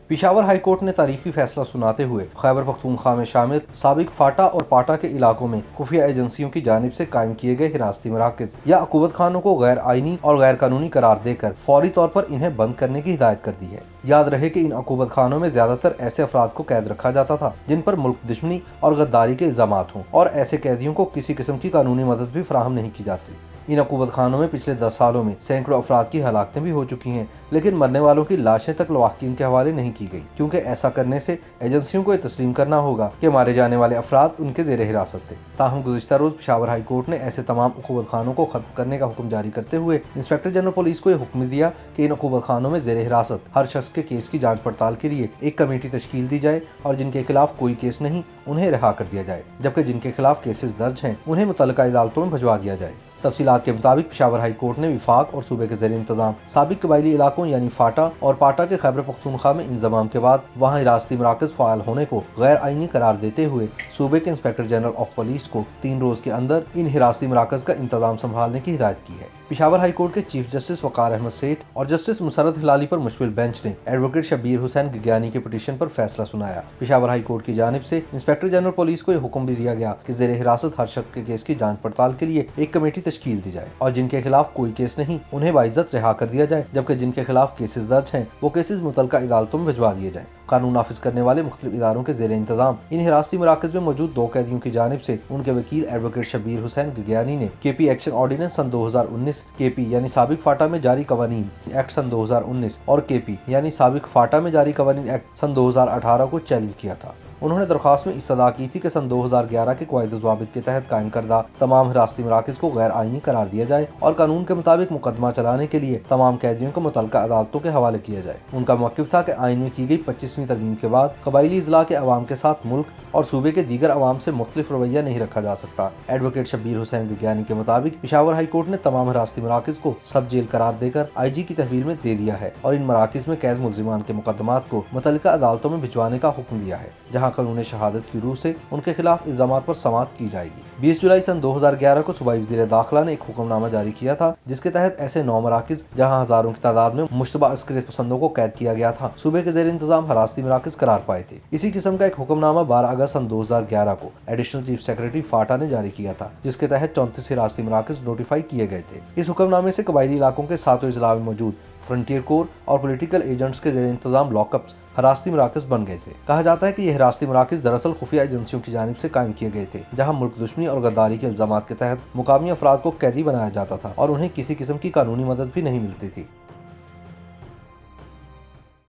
Peshawar high court نے تاریخی فیصلہ سناتے ہوئے خیبر پختونخوا میں شامل سابق فاٹا اور پاٹا کے علاقوں میں خفیہ ایجنسیوں کی جانب سے قائم کیے گئے حراستی مراکز یا عقوبت خانوں کو غیر آئینی اور غیر قانونی قرار دے کر فوری طور پر انہیں بند کرنے کی ہدایت کر دی ہے۔ یاد رہے کہ ان عقوبت خانوں میں زیادہ تر ایسے افراد کو قید رکھا جاتا تھا جن پر ملک دشمنی اور غداری کے الزامات ہوں، اور ایسے قیدیوں کو کسی قسم کی قانونی مدد بھی فراہم نہیں کی جاتی۔ ان عقوبت خانوں میں پچھلے 10 سالوں میں سینکڑوں افراد کی ہلاکتیں بھی ہو چکی ہیں، لیکن مرنے والوں کی لاشیں تک لواحقین کے حوالے نہیں کی گئیں، کیونکہ ایسا کرنے سے ایجنسیوں کو یہ تسلیم کرنا ہوگا کہ مارے جانے والے افراد ان کے زیر حراست تھے۔ تاہم گزشتہ روز پشاور ہائی کورٹ نے ایسے تمام عقوبت خانوں کو ختم کرنے کا حکم جاری کرتے ہوئے انسپکٹر جنرل پولیس کو یہ حکم دیا کہ ان عقوبت خانوں میں زیر حراست ہر شخص کے کیس کی جانچ پڑتال کے لیے ایک کمیٹی تشکیل دی جائے، اور جن کے خلاف کوئی کیس نہیں انہیں رہا کر دیا جائے، جبکہ جن کے خلاف کیسز درج ہیں انہیں متعلقہ عدالتوں میں بھجوا دیا جائے۔ تفصیلات کے مطابق پشاور ہائی کورٹ نے وفاق اور صوبے کے زیر انتظام سابق قبائلی علاقوں یعنی فاٹا اور پاٹا کے خیبر پختونخوا میں انضمام کے بعد وہاں حراستی مراکز فعال ہونے کو غیر آئینی قرار دیتے ہوئے صوبے کے انسپکٹر جنرل آف پولیس کو 3 روز کے اندر ان حراستی مراکز کا انتظام سنبھالنے کی ہدایت کی ہے۔ پشاور ہائی کورٹ کے چیف جسٹس وقار احمد سیٹھ اور جسٹس مسرت ہلالی پر مشتمل بینچ نے ایڈوکیٹ شبیر حسین گگیانی کے پٹیشن پر فیصلہ سنایا۔ پشاور ہائی کورٹ کی جانب سے انسپکٹر جنرل پولیس کو یہ حکم بھی دیا گیا کہ زیر حراست ہر شخص کے کیس کی جانچ پڑتال کے لیے ایک کمیٹی تشکیل دی جائے، اور جن کے خلاف کوئی کیس نہیں انہیں باعزت رہا کر دیا جائے، جبکہ جن کے خلاف کیسز درج ہیں وہ کیسز متعلقہ عدالتوں میں بھجوا دیے جائیں۔ قانون نافذ کرنے والے مختلف اداروں کے زیر انتظام ان حراستی مراکز میں موجود 2 قیدیوں کی جانب سے ان کے وکیل ایڈوکیٹ شبیر حسین گگیانی نے کے پی ایکشن آرڈیننس سن 2019 کے پی یعنی سابق فاٹا میں جاری قوانین ایکٹ سن 2019 اور کے پی یعنی سابق فاٹا میں جاری قوانین ایکٹ سن 2018 کو چیلنج کیا تھا۔ انہوں نے درخواست میں استدعا کی تھی کہ سن 2011 کے قواعد و ضوابط کے تحت قائم کردہ تمام حراستی مراکز کو غیر آئینی قرار دیا جائے اور قانون کے مطابق مقدمہ چلانے کے لیے تمام قیدیوں کو متعلقہ عدالتوں کے حوالے کیا جائے۔ ان کا موقف تھا کہ آئین میں کی گئی 25ویں ترمیم کے بعد قبائلی اضلاع کے عوام کے ساتھ ملک اور صوبے کے دیگر عوام سے مختلف رویہ نہیں رکھا جا سکتا۔ ایڈوکیٹ شبیر حسین گگیانی کے مطابق پشاور ہائی کورٹ نے تمام حراستی مراکز کو سب جیل قرار دے کر آئی جی کی تحویل میں دے دیا ہے، اور ان مراکز میں قید ملزمان کے مقدمات کو متعلقہ عدالتوں میں بھجوانے کا حکم دیا ہے، جہاں قانون شہادت کی روح سے ان کے خلاف الزامات پر سماعت کی جائے گی۔ 20 جولائی سن 2011 کو صوبائی وزیر داخلہ نے ایک حکم نامہ جاری کیا تھا، جس کے تحت ایسے 9 مراکز جہاں ہزاروں کی تعداد میں مشتبہ عسکریت پسندوں کو قید کیا گیا تھا، صوبے کے زیر انتظام حراستی مراکز قرار پائے تھے۔ اسی قسم کا ایک حکم نامہ 12 اگست سن 2011 کو ایڈیشنل چیف سیکرٹری فاٹا نے جاری کیا تھا، جس کے تحت 34 حراستی مراکز نوٹیفائی کیے گئے تھے۔ اس حکم نامے سے قبائلی علاقوں کے 7 اضلاع میں موجود فرنٹیئر کور اور پولیٹیکل ایجنٹس کے زیر انتظام لاک اپس حراستی مراکز بن گئے تھے۔ کہا جاتا ہے کہ یہ حراستی مراکز دراصل خفیہ ایجنسیوں کی جانب سے قائم کیے گئے تھے، جہاں ملک دشمنی اور غداری کے الزامات کے تحت مقامی افراد کو قیدی بنایا جاتا تھا اور انہیں کسی قسم کی قانونی مدد بھی نہیں ملتی تھی۔